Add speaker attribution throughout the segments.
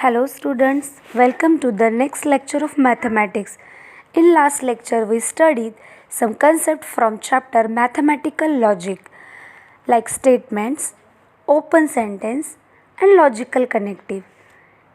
Speaker 1: Hello students, welcome to the next lecture of mathematics. In last lecture we studied some concept from chapter mathematical logic like statements, open sentence and logical connective.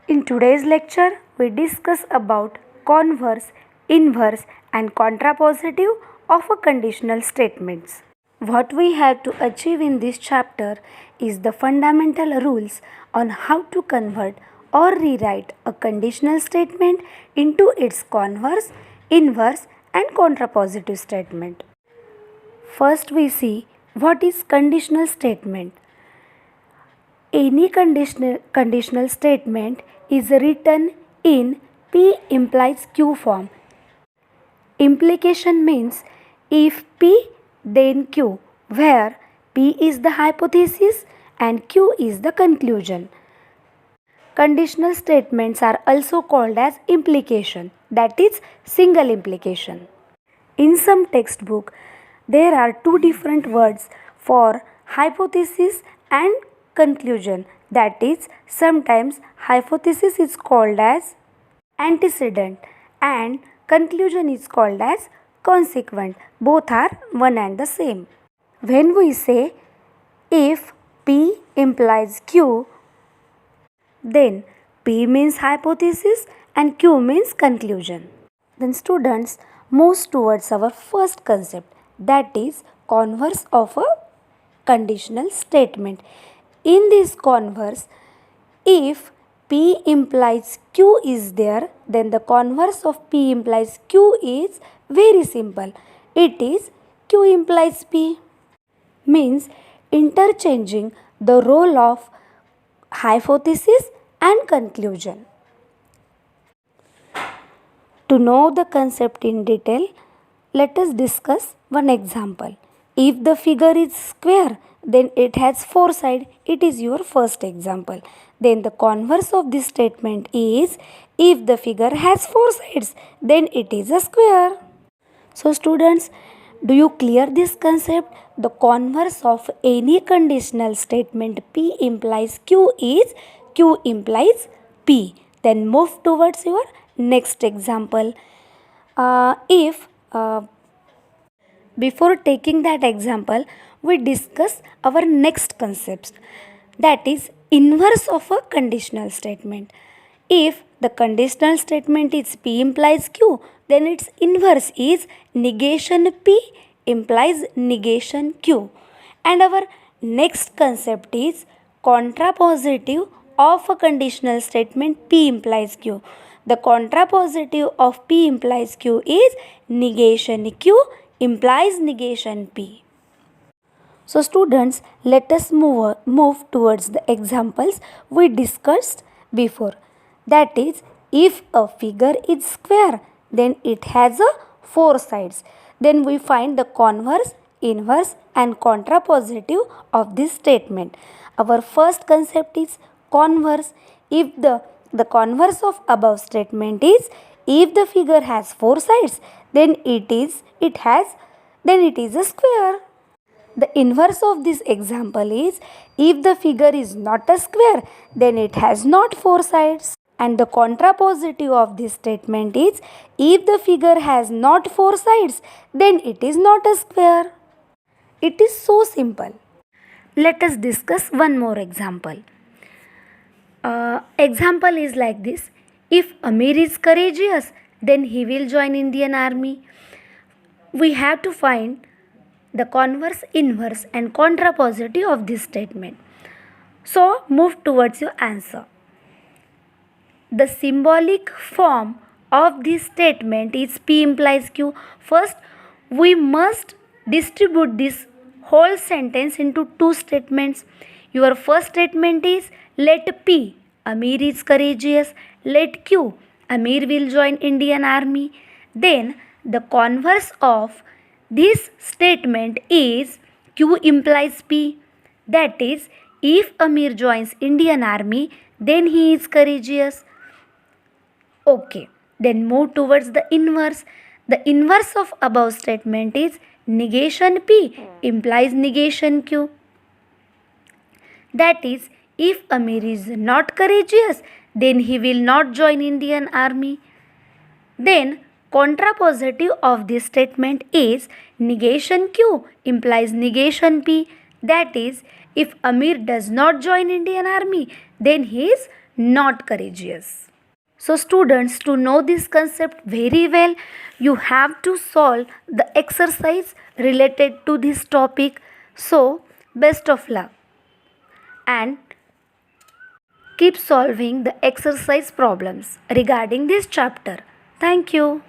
Speaker 1: In today's lecture we discuss about converse, inverse and contrapositive of a conditional statements. What we have to achieve in this chapter is the fundamental rules on how to convert or rewrite a conditional statement into its converse, inverse and contrapositive statement. First we see what is conditional statement. Any conditional statement is written in P implies Q form. Implication means if P then Q, where P is the hypothesis and Q is the conclusion. Conditional statements are also called as implication, that is single implication. In some textbook, there are two different words for hypothesis and conclusion, that is sometimes hypothesis is called as antecedent and conclusion is called as consequent. Both are one and the same. When we say if P implies Q, then P means hypothesis and Q means conclusion. Then students moves towards our first concept, that is converse of a conditional statement. In this converse, if P implies Q is there, then the converse of P implies Q is very simple. It is Q implies P. Means interchanging the role of hypothesis and conclusion. To know the concept in detail, let us discuss one example. If the figure is square, then it has four sides. It is your first example. Then the converse of this statement is if the figure has four sides, then it is a square. So students, do you clear this concept? The converse of any conditional statement P implies Q is Q implies P. Then move towards your next example. Before taking that example, we discuss our next concept, that is inverse of a conditional statement. If the conditional statement is P implies Q, then its inverse is negation P implies negation Q. And our next concept is contrapositive of a conditional statement P implies Q. The contrapositive of P implies Q is negation Q implies negation P. So students, let us move towards the examples we discussed before. That is, if a figure is square, then it has a four sides. Then we find the converse, inverse and contrapositive of this statement. Our first concept is converse. If the converse of above statement is if the figure has four sides, then it is a square. The inverse of this example is if the figure is not a square, then it has not four sides. And the contrapositive of this statement is if the figure has not four sides, then it is not a square. It is so simple. Let us discuss one more example. Example is like this. If Amir is courageous, then he will join Indian Army. We have to find the converse, inverse and contrapositive of this statement. So move towards your answer. The symbolic form of this statement is P implies Q. First, we must distribute this whole sentence into two statements. Your first statement is let P, Amir is courageous. Let Q, Amir will join Indian Army. Then the converse of this statement is Q implies P. That is, if Amir joins Indian Army, then he is courageous. Okay, then move towards the inverse. The inverse of above statement is negation P implies negation Q. That is, if Amir is not courageous, then he will not join Indian army. Then contrapositive of this statement is negation Q implies negation P. That is, if Amir does not join Indian army, then he is not courageous. So students, to know this concept very well, you have to solve the exercise related to this topic. So best of luck and keep solving the exercise problems regarding this chapter. Thank you.